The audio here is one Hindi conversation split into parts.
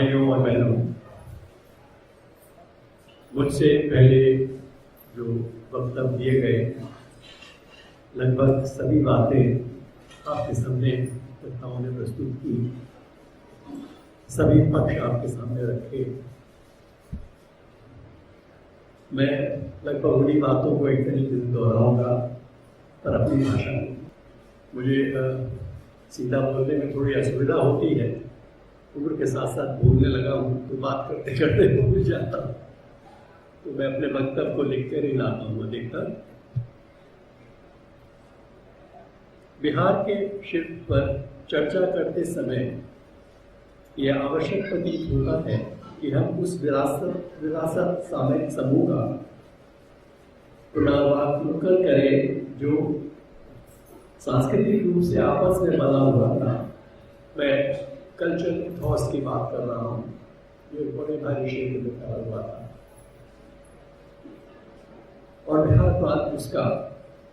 भाइयों और बहनों, मुझसे पहले जो वक्तव्य दिए गए लगभग सभी बातें आपके सामने वक्ताओं ने प्रस्तुत की, सभी पक्ष आपके सामने रखे। मैं लगभग उन्हीं बातों को एक तरीके से दोहराऊंगा, पर अपनी भाषा में। मुझे सीधा बोलने में थोड़ी असुविधा होती है, उम्र के साथ साथ भूलने लगा हूँ, तो बात करते करते भूल जाता हूँ, तो मैं अपने वक्तव्य को लिख कर ही लाता हूँ अधिकतर। बिहार के शिल्प पर चर्चा करते समय यह आवश्यक प्रतीत होता है कि हम उस विरासत सामयिक समूह का पुनरावलोकन करें जो सांस्कृतिक रूप से आपस में बना हुआ था। मैं कल्चरल इथॉस की बात कर रहा हूँ, जो बड़े भारी क्षेत्र में फैला हुआ था और बिहार प्रांत उसका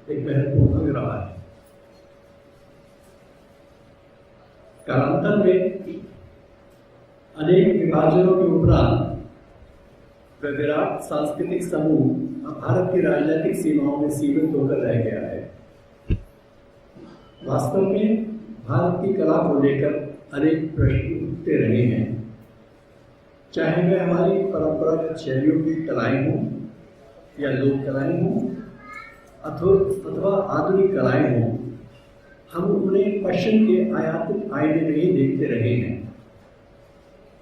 एक महत्वपूर्ण अंग रहा है। कालांतर में अनेक विभाजनों के उपरांत वह विराट सांस्कृतिक समूह अब भारत की राजनीतिक सीमाओं में सीमित होकर रह गया है। वास्तव में भारत की कला को लेकर अनेक प्रश्न उठते रहे हैं, चाहे वे हमारी परंपरागत शैलियों की कलाएं हों या लोक कलाएं हों अथवा आधुनिक कलाएं हों। हम उन्हें पश्चिम के आयातित आईने में ही देखते रहे हैं।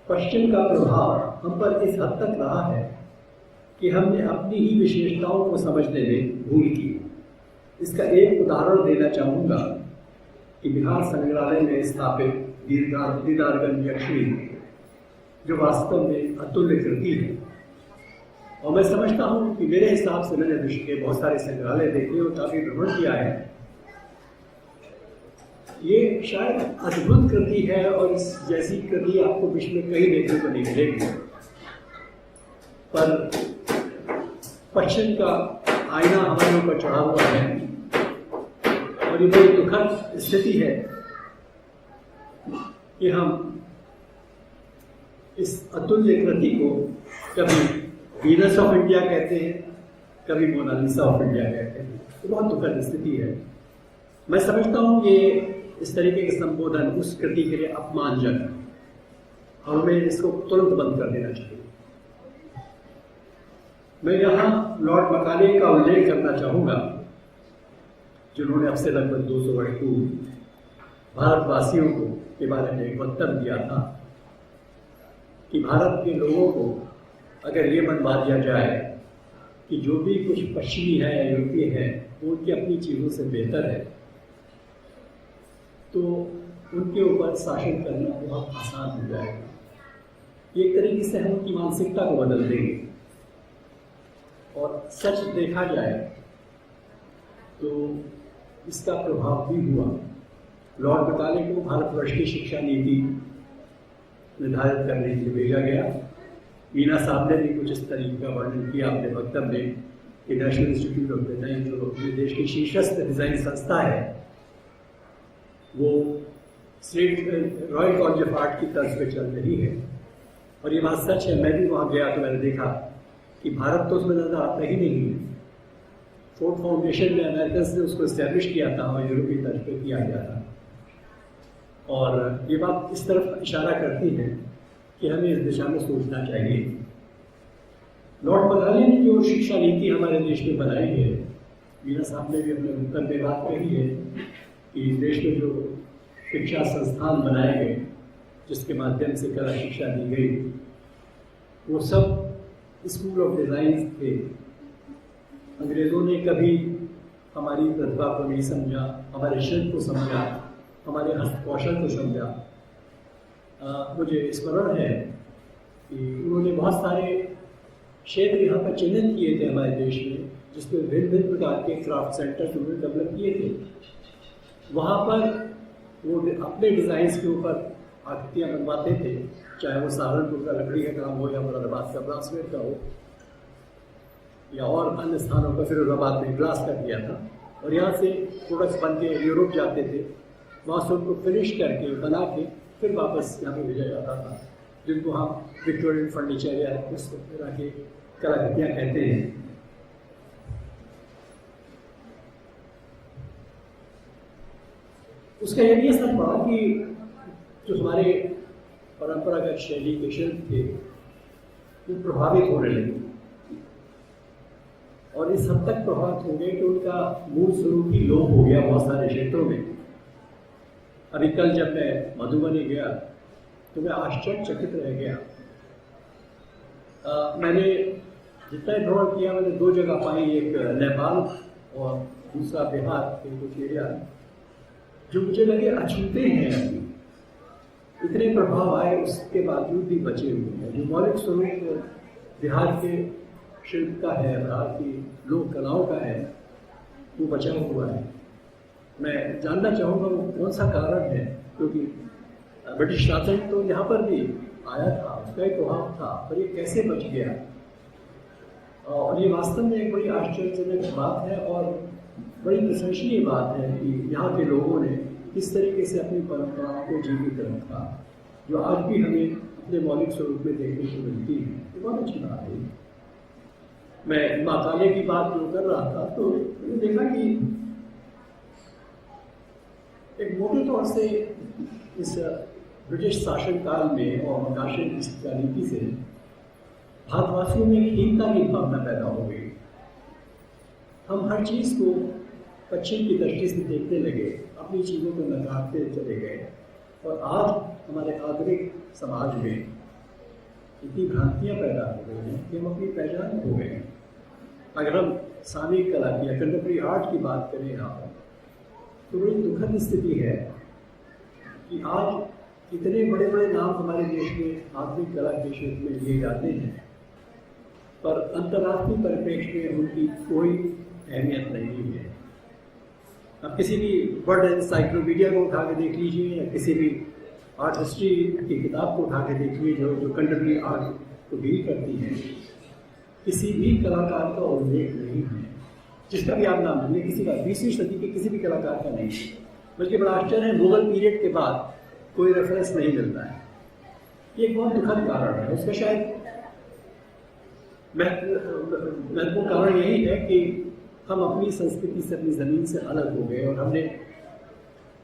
पश्चिम का प्रभाव हम पर इस हद तक रहा है कि हमने अपनी ही विशेषताओं को समझने में भूल की। इसका एक उदाहरण देना चाहूँगा कि बिहार संग्रहालय में स्थापित दीदारगंज यक्षिणी, जो वास्तव में अतुल्य कृति है। और मैं समझता हूँ कि मेरे हिसाब से मैंने विश्व के बहुत सारे संग्रहालय देखे और काफी भ्रमण किया है, ये शायद अद्भुत कृति है और इस जैसी कृति आपको विश्व में कहीं देखने को नहीं मिलेगी। पर पश्चिम का आईना हमारे ऊपर चढ़ा हुआ है और ये बड़ी दुखद स्थिति है कि हम इस अतुल्य कृति को कभी वीनस ऑफ इंडिया कहते हैं, कभी मोनालिसा ऑफ इंडिया कहते हैं। तो बहुत दुखद स्थिति है। मैं समझता हूँ कि इस तरीके के संबोधन उस कृति के लिए अपमानजनक है और हमें इसको तुरंत बंद कर देना चाहिए। मैं यहाँ लॉर्ड मकाले का उल्लेख करना चाहूँगा, जिन्होंने अब से लगभग 200 वर्ष पूर्व भारतवासियों को के बारे में एक वक्तव्य दिया था कि भारत के लोगों को अगर ये मनवा दिया जाए कि जो भी कुछ पश्चिमी है या यूरोपीय है वो उनकी अपनी चीज़ों से बेहतर है, तो उनके ऊपर शासन करना बहुत आसान हो जाएगा। एक तरीके से हम उनकी मानसिकता को बदल देंगे। और सच देखा जाए तो इसका प्रभाव भी हुआ। लॉर्ड मकाले को भारतवर्ष की शिक्षा नीति निर्धारित करने के लिए भेजा गया। मीना साहब ने भी कुछ इस तरीके का वर्णन किया अपने वक्तव्य में कि नेशनल इंस्टीट्यूट ऑफ डिजाइन, जो अपने देश की शीर्षस्थ डिजाइन संस्था है, वो state royal college of art की तर्ज पे चल रही है। और ये बात सच है। मैं भी वहाँ गया तो मैंने देखा कि भारत तो उसमें नजर आता ही नहीं है। फोर्ड फाउंडेशन में अमेरिकन ने उसको इस्टेब्लिश किया था और यूरोपीय तर्ज पे किया गया था। और ये बात इस तरफ इशारा करती है कि हमें इस दिशा में सोचना चाहिए। लॉर्ड मकाले ने जो शिक्षा नीति हमारे देश में बनाई है, मीना साहब ने भी अपने उत्तर में बात कही है कि देश में जो शिक्षा संस्थान बनाए गए जिसके माध्यम से कला शिक्षा दी गई, वो सब स्कूल ऑफ डिज़ाइन थे। अंग्रेज़ों ने कभी हमारी प्रतिभा को नहीं समझा, हमारे शिल्प को समझा, हमारे हस्तकौशल को समझा। मुझे स्मरण है कि उन्होंने बहुत सारे क्षेत्र यहाँ पर चिन्हित किए थे हमारे देश में, जिसमें भिन्न भिन्न प्रकार के क्राफ्ट सेंटर्स उन्होंने डेवलप किए थे। वहाँ पर वो अपने डिज़ाइंस के ऊपर आकृतियाँ बनवाते थे, चाहे वो सहारनपुर का लकड़ी का काम हो या मुरादाबाद का ब्रासवेट का हो या और अन्य स्थानों पर। फिरोजाबाद में ग्लास का किया था और यहाँ से प्रोडक्ट्स बन के यूरोप जाते थे, वहाँ से उनको फिनिश करके बना के फिर वापस यहाँ पे भेजा जाता था। जिनको हम विक्टोरियन फर्नीचर या उस तरह की कलाकृतियाँ कहते हैं। उसका ये भी असर पड़ा कि जो हमारे परंपरागत शैली के शिल्प थे वो प्रभावित होने लगे, और इस हद तक प्रभावित हो गए कि उनका मूल स्वरूप ही लोप हो गया बहुत सारे क्षेत्रों में। अभी कल जब मैं मधुबनी गया तो मैं आश्चर्यचकित रह गया। मैंने जितना भ्रमण किया मैंने 2 जगह पाई, एक नेपाल और दूसरा बिहार के कुछ एरिया जो मुझे लगे अछूते हैं। अभी इतने प्रभाव आए उसके बावजूद भी बचे हुए हैं। जो मौलिक स्वरूप बिहार के शिल्प का है, बिहार की लोक कलाओं का है, वो बचा हुआ है। मैं जानना चाहूँगा वो कौन सा कारण है, क्योंकि ब्रिटिश शासन तो यहाँ पर भी आया था, उसका एक प्रभाव था, पर ये कैसे बच गया। और ये वास्तव में एक बड़ी आश्चर्यजनक बात है और बड़ी प्रशंसनीय बात है कि यहाँ के लोगों ने इस तरीके से अपनी परंपराओं को जीवित रखा, जो आज भी हमें अपने मौलिक स्वरूप में देखने को मिलती है। ये बहुत अच्छी बात है। मैं माँ काली की बात जो कर रहा था तो मैंने देखा कि एक मोटे तौर से इस ब्रिटिश शासन काल में और मकाशी की नीति से भारतवासियों में हीनता की भावना पैदा हो गई। हम हर चीज़ को पश्चिम की दृष्टि से देखने लगे, अपनी चीज़ों को नकारते चले गए, और आज हमारे आधुनिक समाज में इतनी भ्रांतियाँ पैदा हो गई हैं कि हम अपनी पहचान खो गए हैं। अगर हम सामयिक कला की या कंटेम्प्रेरी आर्ट की बात करें यहाँ पर, तो बड़ी दुखद स्थिति है कि आज इतने बड़े बड़े नाम हमारे देश में आधुनिक कला के क्षेत्र में लिए जाते हैं, पर अंतर्राष्ट्रीय परिप्रेक्ष्य में उनकी कोई अहमियत नहीं है। अब किसी भी वर्ल्ड एनसाइक्लोपीडिया को उठा के देख लीजिए या किसी भी आर्ट हिस्ट्री की किताब को उठा के देख लीजिए जो कंटेम्प्रेरी आर्ट को डील करती है, किसी भी कलाकार का उल्लेख नहीं है। जिसका भी आप नाम लेंगे, किसी का 20वीं सदी के किसी भी कलाकार का नहीं है। बल्कि बड़ा आश्चर्य है, मुगल पीरियड के बाद कोई रेफरेंस नहीं मिलता है। ये एक बहुत दुखद कारण है। उसका शायद महत्वपूर्ण कारण यही है कि हम अपनी संस्कृति से, अपनी ज़मीन से अलग हो गए और हमने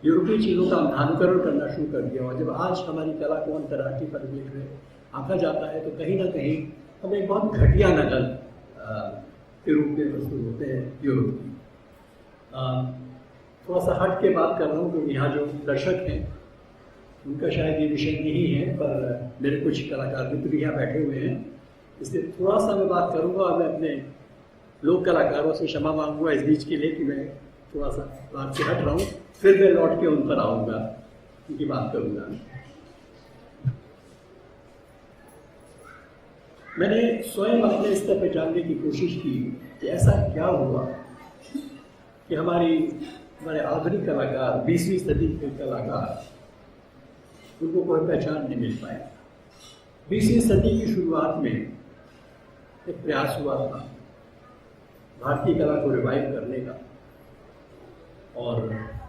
यूरोपीय चीज़ों का अनुकरण करना शुरू कर दिया। और जब आज हमारी कला को अंतर्राष्ट्रीय परिप्रेक्ष्य में आंका जाता है तो कहीं ना कहीं हम एक बहुत घटिया नकल के रूप में प्रस्तुत होते हैं यूरोप की। थोड़ा सा हट के बात कर रहा हूँ क्योंकि यहाँ जो दर्शक हैं उनका शायद ये विषय नहीं है, पर मेरे कुछ कलाकार मित्र यहाँ बैठे हुए हैं, इसलिए थोड़ा सा मैं बात करूँगा। और मैं अपने लोक कलाकारों से क्षमा मांगूंगा इस बीच के लिए कि मैं थोड़ा सा बात से हट रहा हूँ, फिर मैं लौट के उन पर आऊँगा, उनकी बात करूँगा। मैंने स्वयं अपने स्तर पर जानने की कोशिश की कि ऐसा क्या हुआ कि हमारे आधुनिक कलाकार, 20वीं सदी के कलाकार, उनको कोई पहचान नहीं मिल पाया। 20वीं सदी की शुरुआत में एक प्रयास हुआ था भारतीय कला को रिवाइव करने का, और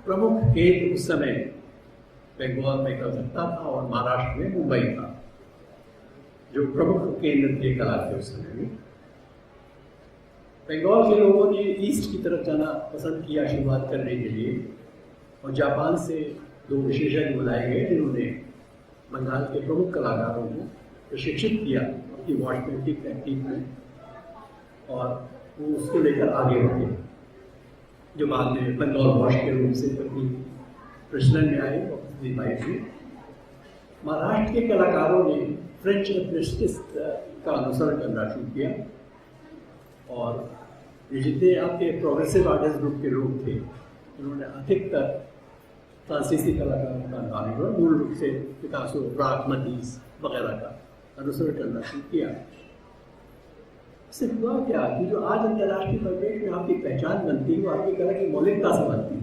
प्रमुख केंद्र उस समय बंगाल में कलकत्ता था और महाराष्ट्र में मुंबई था, जो प्रमुख केंद्र थे कला के उस समय में। बंगाल के लोगों ने ईस्ट की तरफ जाना पसंद किया शुरुआत करने के लिए, और जापान से 2 विशेषज्ञ बुलाए गए जिन्होंने बंगाल के प्रमुख कलाकारों को प्रशिक्षित किया अपनी वॉश पेंटिंग टेक्निक में, और वो उसको लेकर आगे बढ़े, जो बाद में बंगाल वॉश के रूप से अपनी प्रचलन में आए और भाई थे। महाराष्ट्र के कलाकारों ने फ्रेंच इम्प्रेशनिस्ट का अनुसरण करना शुरू किया, और ये जितने आपके प्रोग्रेसिव आर्टिस्ट ग्रुप के लोग थे उन्होंने अधिकतर फ्रांसीसी कलाकारों का अनुसरण, मूल रूप से पिकासो, ब्राक, मतीस वगैरह का अनुसरण करना शुरू किया। इससे हुआ क्या कि जो आज अंतर्राष्ट्रीय परिप्रेक्ष्य में आपकी पहचान बनती है वो आपकी कला की मौलिकता से बनती है।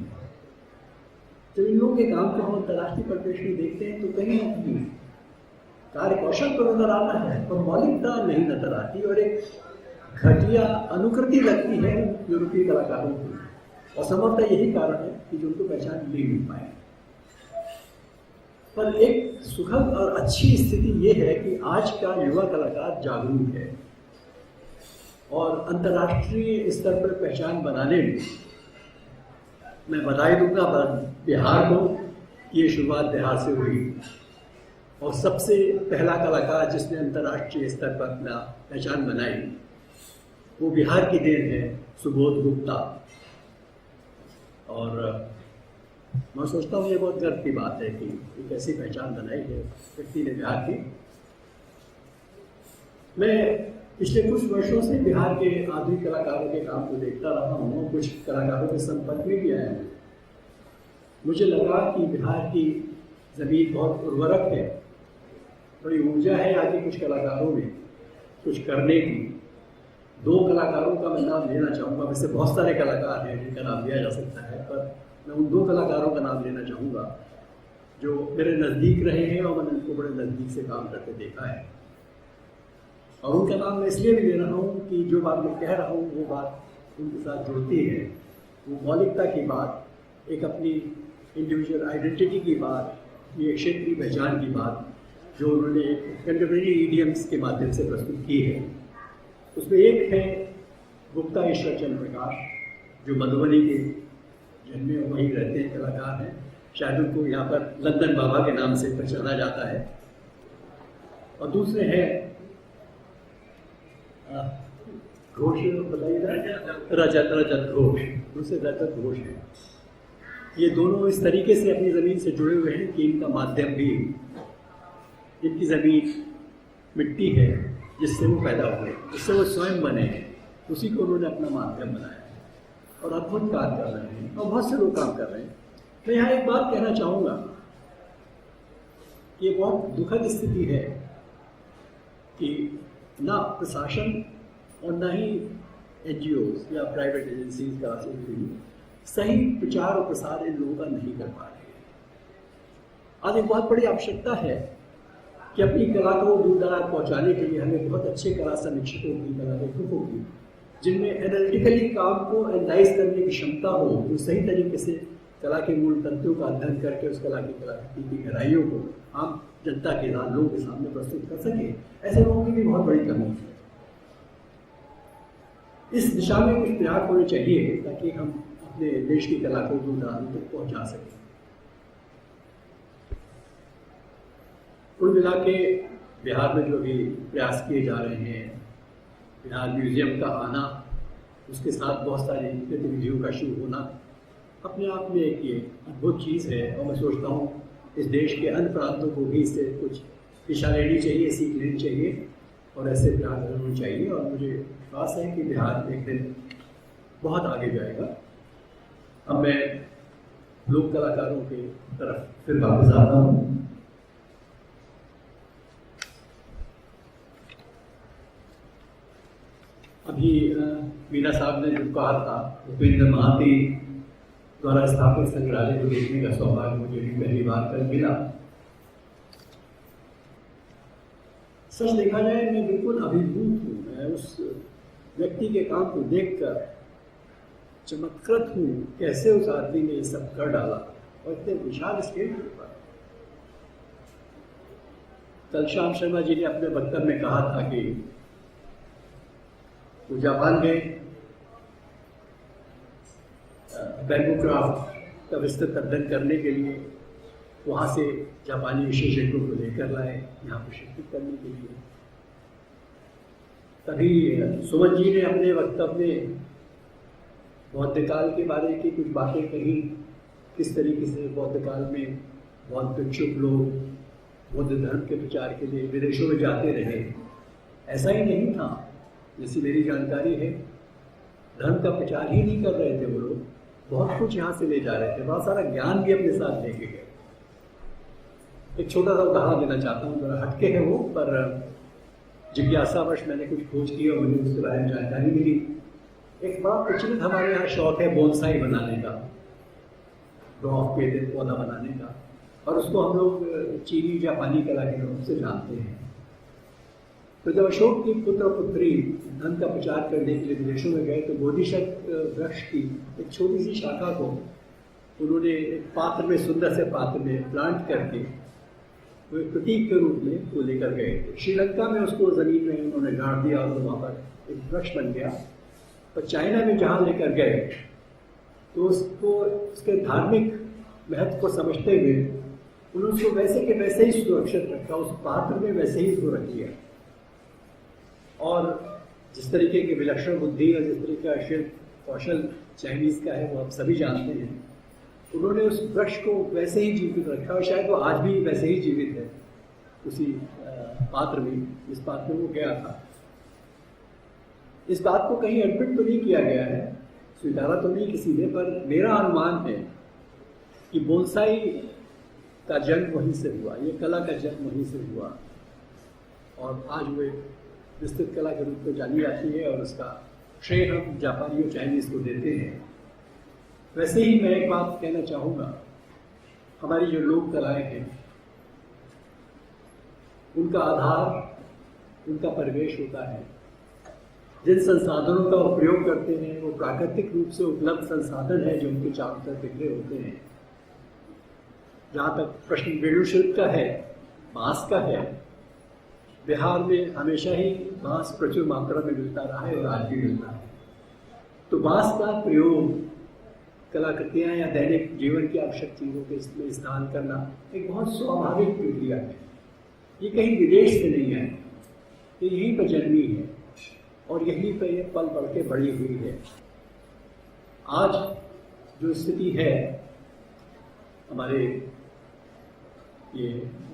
जब इन लोगों के काम को हम अंतर्राष्ट्रीय परिप्रेक्ष्य में देखते हैं तो कहीं ना कहीं कार्य कौशल तो नजर आता है पर मौलिकता नहीं नजर आती, और एक घटिया अनुकृति लगती है यूरोपीय कलाकारों की। और संभवतः यही कारण है कि जो उनको पहचान नहीं मिल पाए। पर एक सुखद और अच्छी स्थिति ये है कि आज का युवा कलाकार जागरूक है और अंतर्राष्ट्रीय स्तर पर पहचान बनाने में मैं बधाई दूंगा बिहार को कि ये शुरुआत बिहार से हुई और सबसे पहला कलाकार जिसने अंतर्राष्ट्रीय स्तर पर अपना पहचान बनाई वो बिहार की देन है, सुबोध गुप्ता। और मैं सोचता हूँ ये बहुत गर्व की बात है कि एक ऐसी पहचान बनाई है व्यक्ति ने बिहार की। मैं पिछले कुछ वर्षों से बिहार के आधुनिक कलाकारों के काम को देखता रहा हूँ, कुछ कलाकारों के संपर्क में भी आया हूँ। मुझे लगा कि बिहार की ज़मीन बहुत उर्वरक है, थोड़ी ऊर्जा है यहाँ के कुछ कलाकारों में कुछ करने की। दो कलाकारों का मैं नाम लेना चाहूँगा, वैसे बहुत सारे कलाकार हैं जिनका नाम लिया जा सकता है, पर मैं उन दो कलाकारों का नाम लेना चाहूँगा जो मेरे नज़दीक रहे हैं और मैंने उनको बड़े नज़दीक से काम करके देखा है। और उनका नाम मैं इसलिए भी ले रहा हूँ कि जो बात मैं कह रहा हूँ वो बात उनके साथ जुड़ती है। वो मौलिकता की बात, एक अपनी इंडिविजुअल आइडेंटिटी की बात, ये क्षेत्रीय पहचान की बात जो उन्होंने कंटेम्परेरी ईडियम्स के माध्यम से प्रस्तुत की है। उसमें एक है गुप्ता ईश्वर चंद्र प्रकाश जो मधुबनी के जन्मे वहीं रहते हैं, कलाकार हैं। शायद उनको यहाँ पर लंदन बाबा के नाम से पहचाना जाता है। और दूसरे हैं घोष, बताइए, रजत घोष। दूसरे रजत घोष हैं। ये दोनों इस तरीके से अपनी ज़मीन से जुड़े हुए हैं कि इनका माध्यम भी, इनकी ज़मीन मिट्टी है जिससे वो पैदा हुए, जिससे वो स्वयं बने हैं, उसी को उन्होंने अपना माध्यम बनाया और अद्भुत कार्य कर रहे हैं और बहुत से लोग काम कर रहे हैं। मैं यहाँ एक बात कहना चाहूँगा, ये बहुत दुखद स्थिति है कि ना प्रशासन और ना ही NGOs या प्राइवेट एजेंसीज का सही प्रचार और प्रसार इन लोगों का नहीं कर पा रहे हैं। आज एक बहुत बड़ी आवश्यकता है कि अपनी कला को दूर दराज पहुँचाने के लिए हमें बहुत अच्छे कला समीक्षकों की, कला लेखकों की, जिनमें एनालिटिकली काम को एनालाइज करने की क्षमता हो, जो सही तरीके से कला के मूल तत्वों का अध्ययन करके उस कला की कलाकृति की गहराइयों को आम जनता के लोगों के सामने प्रस्तुत कर सके। ऐसे लोगों की भी बहुत बड़ी कमी है। इस दिशा में कुछ प्रयास होने चाहिए ताकि हम अपने देश की कला को दूर दराज तक पहुँचा सकें। कुल मिला के बिहार में जो भी प्रयास किए जा रहे हैं, बिहार म्यूजियम का आना, उसके साथ बहुत सारी गतिविधियों का शुरू होना, अपने आप में एक ये अद्भुत चीज़ है। और मैं सोचता हूँ इस देश के अन्य प्रांतों को भी इससे कुछ दिशा लेनी चाहिए, सीख लेनी चाहिए और ऐसे प्रयास होने चाहिए। और मुझे विश्वास है कि बिहार एक दिन बहुत आगे जाएगा। अब मैं लोक कलाकारों के तरफ फिर वापस आता हूँ। अभी मीना साहब ने जो कहा था, उपेंद्र महाती द्वारा स्थापित संग्रहालय को देखने का सौभाग्य मुझे भी पहली बार कल मिला। सच देखा जाए मैं बिल्कुल अभिभूत हूँ। मैं उस व्यक्ति के काम को देखकर चमत्कृत हूँ, कैसे उस आदमी ने ये सब कर डाला और इतने विशाल स्केल के ऊपर। कल श्याम शर्मा जी ने अपने वक्तव्य में कहा था कि वो जापान गए, बैम्बू क्राफ्ट का विस्तृत अध्ययन करने के लिए, वहाँ से जापानी विशेषज्ञों को लेकर लाए यहाँ प्रशिक्षित करने के लिए। तभी सुमन जी ने अपने वक्तव्य में बौद्ध काल के बारे की कुछ बातें कही, किस तरीके से बौद्ध काल में बौद्ध भिक्षुक लोग बौद्ध धर्म के प्रचार के लिए विदेशों में जाते रहे। ऐसा ही नहीं था, जैसी मेरी जानकारी है, धर्म का प्रचार ही नहीं कर रहे थे वो लोग, बहुत कुछ यहाँ से ले जा रहे थे, बहुत सारा ज्ञान भी अपने साथ लेके गए। एक छोटा सा उदाहरण देना चाहता हूँ, जरा हटके है वो, पर जिज्ञासावश मैंने कुछ खोज की और मुझे उसके बारे में जानकारी मिली। एक बड़ा प्रचलित हमारे यहाँ शौक है बोनसाई बनाने का, ड्रॉफ पेड़ पौधा बनाने का, और उसको हम लोग चीनी जापानी कला के रूप से जानते हैं। तो जब अशोक की पुत्र पुत्री धन का प्रचार करने के लिए विदेशों में गए तो बोधिशक वृक्ष की एक छोटी सी शाखा को उन्होंने एक पात्र में, सुंदर से पात्र में प्लांट करके वो एक प्रतीक के रूप में वो लेकर गए थे। श्रीलंका में उसको ज़मीन में उन्होंने गाड़ दिया और वहाँ पर एक वृक्ष बन गया। पर चाइना में जहाँ लेकर गए तो उसको उसके धार्मिक महत्व को समझते हुए उन्होंने उसको वैसे के वैसे ही सुरक्षित रखा, उस पात्र में वैसे ही उसको रख दिया। और जिस तरीके की विलक्षण बुद्धि और जिस तरीके का शिल्प कौशल चाइनीज़ का है वो आप सभी जानते हैं। उन्होंने उस वृक्ष को वैसे ही जीवित रखा और शायद वो आज भी वैसे ही जीवित है उसी पात्र में, जिस पात्र में वो गया था। इस बात को कहीं एडमिट तो नहीं किया गया है, स्वीकारा तो नहीं किसी ने, पर मेरा अनुमान है कि बोनसाई का जन्म वहीं से हुआ, ये कला का जन्म वहीं से हुआ और आज वो एक विस्तृत कला के रूप में जानी जाती है और उसका श्रेय हम जापानी और चाइनीज़ को देते हैं। वैसे ही मैं एक बात कहना चाहूँगा, हमारी जो लोक कलाएँ हैं उनका आधार उनका परिवेश होता है। जिन संसाधनों का उपयोग करते हैं वो प्राकृतिक रूप से उपलब्ध संसाधन है जो उनके चारों तरफ बिखरे होते हैं। जहाँ तक प्रश्न वेणुशिल्प का है, बाँस का है, बिहार में हमेशा ही बाँस प्रचुर मात्रा में मिलता रहा है और आज भी मिलता है। तो बाँस का प्रयोग कलाकृतियाँ या दैनिक जीवन की आवश्यक चीज़ों के इसमें इस्तेमाल करना एक बहुत स्वाभाविक प्रक्रिया है। ये कहीं विदेश से नहीं है, ये यहीं पर जन्मी है और यहीं पर ये पल पल के बड़ी हुई है। आज जो स्थिति है हमारे ये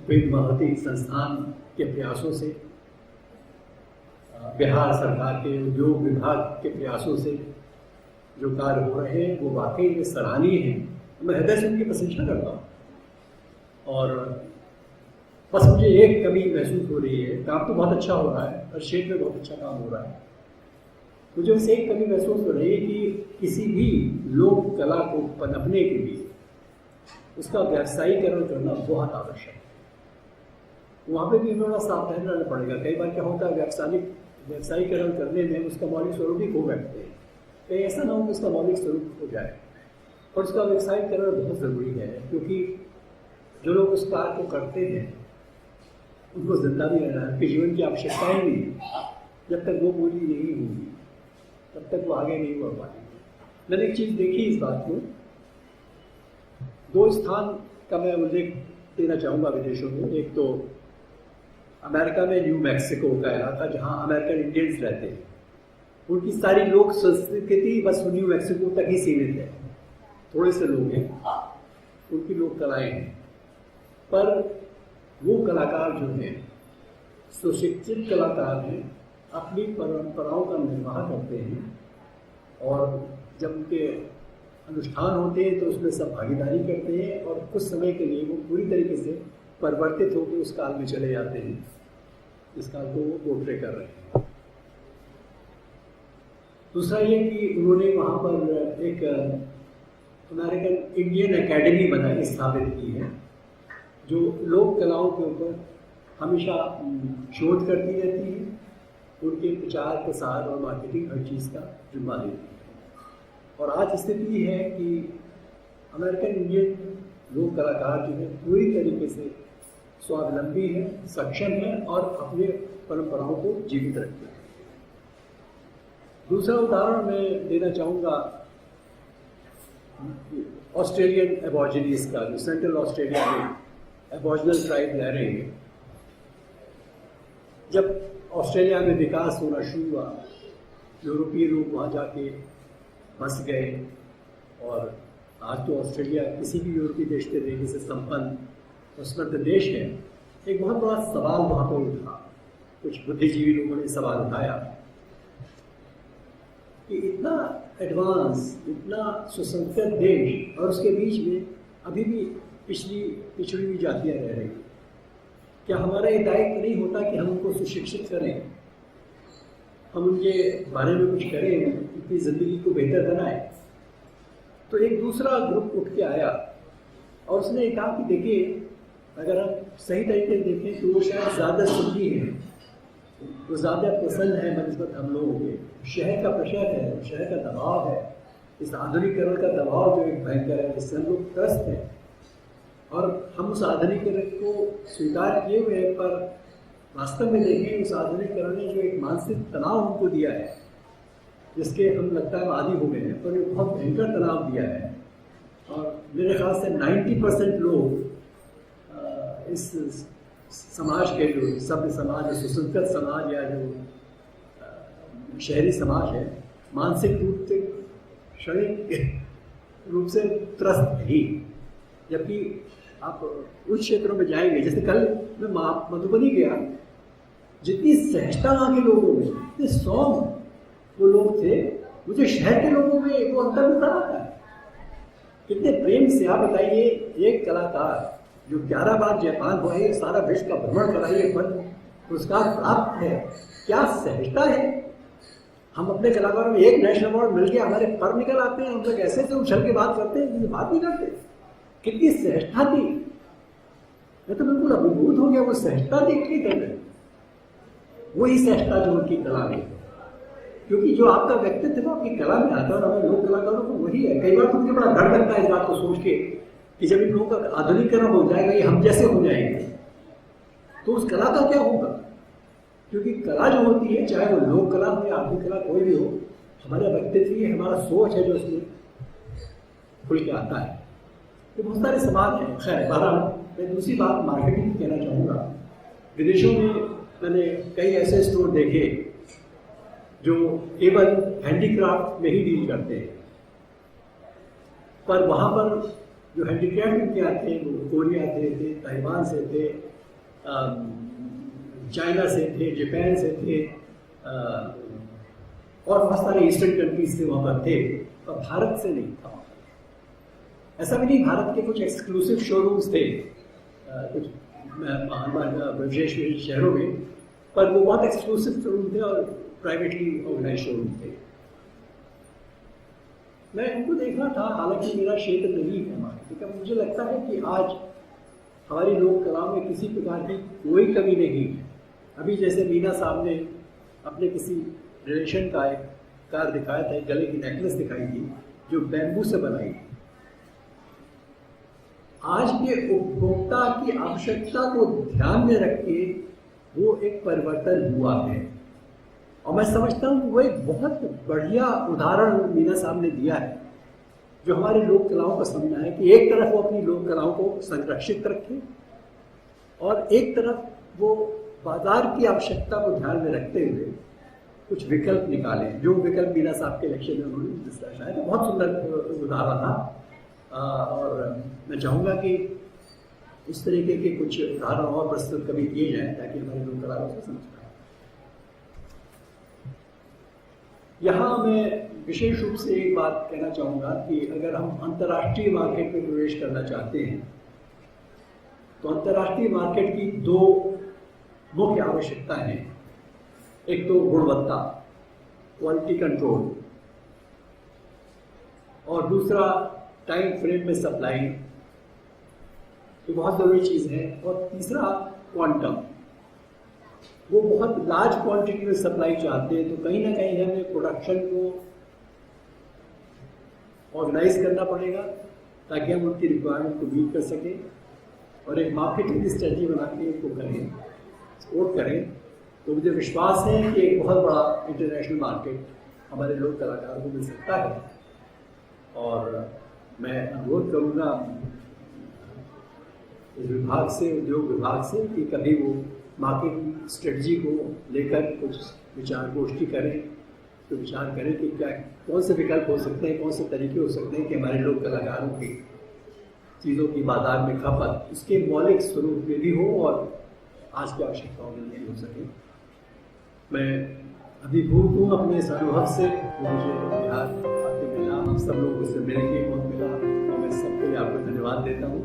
वेद महती संस्थान के प्रयासों से, बिहार सरकार के उद्योग विभाग के प्रयासों से जो कार्य हो रहे हैं वो वाकई में सराहनीय है। मैं हृदय से उनकी प्रशंसा करता हूँ और बस मुझे एक कमी महसूस हो रही है। काम तो बहुत अच्छा हो रहा है, हर क्षेत्र में बहुत अच्छा काम हो रहा है। मुझे उससे एक कमी महसूस हो रही है कि किसी भी लोक कला को पनपने के लिए उसका व्यावसायीकरण करना बहुत आवश्यक है। वहाँ पे भी हमें थोड़ा सावधान रहना पड़ेगा। कई बार क्या होता है व्यावसायीकरण करने में उसका मौलिक स्वरूप ही खो बैठते हैं। कहीं ऐसा ना हो कि उसका मौलिक स्वरूप हो जाए और उसका व्यावसायीकरण बहुत ज़रूरी है, क्योंकि जो लोग उस कार्य को करते हैं उनको जिंदा भी रहना है, उनके जीवन की आवश्यकताएं भी। जब तक वो पूरी नहीं होगी तब तक वो आगे नहीं बढ़ पाएंगे। मैंने एक चीज़ देखी इस बात में, दो स्थान का मैं उल्लेख देना चाहूँगा विदेशों में। एक तो अमेरिका में न्यू मैक्सिको का इलाका जहाँ अमेरिकन इंडियंस रहते हैं, उनकी सारी लोक संस्कृति बस न्यू मैक्सिको तक ही सीमित है। थोड़े से लोग हैं, उनकी लोक कलाएँ हैं, पर वो कलाकार जो हैं सुशिक्षित कलाकार हैं, अपनी परंपराओं का निर्वाह करते हैं और जब उनके अनुष्ठान होते हैं तो उसमें सब भागीदारी करते हैं और कुछ समय के लिए वो पूरी तरीके से परिवर्तित होकर उस काल में चले जाते हैं इस काल को वो पोर्ट्रे कर रहे हैं। दूसरा ये कि उन्होंने वहाँ पर एक अमेरिकन इंडियन एकेडमी बनाई, स्थापित की है, जो लोक कलाओं के ऊपर हमेशा शोध करती रहती है, उनके प्रचार प्रसार और मार्केटिंग हर चीज़ का जिम्मा लेती है। और आज स्थिति है कि अमेरिकन इंडियन लोक कलाकार जो है पूरी तरीके से स्वावलंबी है, सक्षम है और अपने परंपराओं को जीवित रखते हैं। दूसरा उदाहरण मैं देना चाहूँगा ऑस्ट्रेलियन एबॉर्जिनीज का, जो सेंट्रल ऑस्ट्रेलिया में एबॉर्जिनल ट्राइब रह रहे हैं। जब ऑस्ट्रेलिया में विकास होना शुरू हुआ, यूरोपीय लोग वहाँ जाके बस गए और आज तो ऑस्ट्रेलिया किसी भी यूरोपीय देश के देखने से संपन्न और समृद्ध देश है। एक बहुत बड़ा सवाल वहाँ पर उठा, कुछ बुद्धिजीवी लोगों ने सवाल उठाया कि इतना एडवांस, इतना सुसंस्कृत देश और उसके बीच में अभी भी पिछड़ी हुई जातियाँ रह रही हैं। क्या हमारा ये दायित्व नहीं होता कि हम उनको सुशिक्षित करें, हम उनके बारे में कुछ करें, उनकी ज़िंदगी को बेहतर बनाएं? तो एक दूसरा ग्रुप उठ के आया और उसने कहा कि देखिए, अगर हम सही तरीके से देखें तो वो शायद ज़्यादा सुखी है, वो ज़्यादा प्रसन्न है बनस्पत हम लोगों के। शहर का प्रेशर है, शहर का दबाव है, इस आधुनिकीकरण का दबाव जो एक भयंकर है, जिससे हम लोग त्रस्त हैं और हम उस आधुनिकीकरण को स्वीकार किए हुए हैं, पर वास्तव में देखें उस आधुनिकीकरण ने जो एक मानसिक तनाव हमको दिया है, जिसके हम लगता है आदी हो गए हैं, पर ये बहुत भयंकर तनाव दिया है। और मेरे ख्याल से 90% लोग इस समाज के, जो सभ्य समाज, जो सुसंस्कृत समाज या जो शहरी समाज है, मानसिक रूप से, शारीरिक रूप से त्रस्त ही। जबकि आप उन क्षेत्रों में जाएंगे, जैसे कल मैं मधुबनी गया, जितनी सहजता वहाँ के लोगों में, इतने सौम्य वो लोग थे, मुझे शहर के लोगों में वो अंतर नजर आता है। कितने प्रेम से, आप बताइए, एक कलाकार जो 11 बार जापान हुआ है, सारा विश्व का भ्रमण कराइए, पुरस्कार प्राप्त है, क्या सहजता है। हम अपने कलाकारों में एक नेशनल अवार्ड मिल गया, हमारे पर निकल आते हैं, हम लोग ऐसे से उछल के बात करते हैं, जिसे बात नहीं करते। कितनी सहजता थी, मैं तो बिल्कुल अभिभूत हो गया वो सहजता देखने कर, वही सहजता जो उनकी कला में, क्योंकि जो आपका व्यक्तित्व है आपकी कला में आता है, और हमें लोक कलाकारों को वही है। कई बार तो मुझे बड़ा डर लगता है इस बात को सोच के कि जब इन लोगों का आधुनिकीकरण हो जाएगा, ये हम जैसे हो जाएंगे, तो उस कला का क्या होगा। क्योंकि कला जो होती है, चाहे वो लोक कला हो या आधुनिक कला कोई भी हो, हमारा व्यक्तित्व ही, हमारा सोच है जो उसमें खुल के आता है। तो बहुत सारे सवाल हैं। खैर, बहरहाल मैं दूसरी बात मार्केटिंग की कहना चाहूँगा। विदेशों में मैंने कई ऐसे स्टोर देखे जो केवल हैंडीक्राफ्ट में ही डील करते हैं, पर वहाँ पर जो हैंडीक्राफ्ट इनके आते हैं वो कोरिया से थे, ताइवान से थे, चाइना से थे, जापान से थे, और बहुत सारे ईस्टर्न कंट्रीज से वहाँ पर थे, और भारत से नहीं था। ऐसा भी नहीं, भारत के कुछ एक्सक्लूसिव शोरूम्स थे कुछ विशेष शहरों में, पर वो बहुत एक्सक्लूसिव शोरूम थे और प्राइवेटली ऑर्गेनाइज शोरूम थे। मैं उनको देख रहा था, हालांकि मेरा क्षेत्र नहीं है मार्केटिंग का। मुझे लगता है कि आज हमारी लोक कला में किसी प्रकार की कोई कमी नहीं है। अभी जैसे मीना साहब ने अपने किसी रिलेशन का एक कार दिखाया था, एक गले की नेकलेस दिखाई थी जो बैम्बू से बनाई थी। आज के उपभोक्ता की आवश्यकता को ध्यान में रख के वो एक परिवर्तन हुआ है, और मैं समझता हूँ वो एक बहुत बढ़िया उदाहरण मीना साहब ने दिया है, जो हमारे लोक कलाओं का समझना है कि एक तरफ वो अपनी लोक कलाओं को संरक्षित रखें, और एक तरफ वो बाजार की आवश्यकता को ध्यान में रखते हुए कुछ विकल्प निकालें। जो विकल्प मीना साहब के इलेक्शन में उन्होंने दर्शाया है, बहुत सुंदर उदाहरण था। और मैं चाहूँगा कि इस तरीके के कुछ उदाहरण और प्रस्तुत कभी किए जाएं, ताकि हमारे लोक कलाओं को समझ पाए। यहाँ मैं विशेष रूप से एक बात कहना चाहूँगा कि अगर हम अंतर्राष्ट्रीय मार्केट में प्रवेश करना चाहते हैं, तो अंतर्राष्ट्रीय मार्केट की दो मुख्य आवश्यकताएं हैं। एक तो गुणवत्ता, क्वालिटी कंट्रोल, और दूसरा टाइम फ्रेम में सप्लाई, ये बहुत ज़रूरी चीज़ है। और तीसरा क्वांटम, वो बहुत लार्ज क्वांटिटी में सप्लाई चाहते हैं, तो कहीं ना कहीं हमें प्रोडक्शन को ऑर्गेनाइज करना पड़ेगा ताकि हम उनकी रिक्वायरमेंट को मीट कर सकें, और एक मार्केटिंग स्ट्रेटजी बना के उनको करें, सपोर्ट करें। तो मुझे विश्वास है कि एक बहुत बड़ा इंटरनेशनल मार्केट हमारे लोक कलाकारों को मिल सकता है। और मैं अनुरोध करूँगा इस विभाग से, उद्योग विभाग से, कि कभी वो मार्केटिंग स्ट्रेटजी को लेकर कुछ विचार गोष्ठी करें, तो विचार करें कि क्या कौन से विकल्प हो सकते हैं, कौन से तरीके हो सकते हैं कि हमारे लोक कलाकारों की चीज़ों की बाजार में खपत उसके मौलिक स्वरूप में भी हो और आज की आवश्यकताओं में भी हो सके। मैं अभिभूत हूँ अपने इस अनुभव से, मुझे बिहार आके मिला, आप सब लोगों से मिल के बहुत मिला, और मैं सबके लिए आपको धन्यवाद देता हूँ।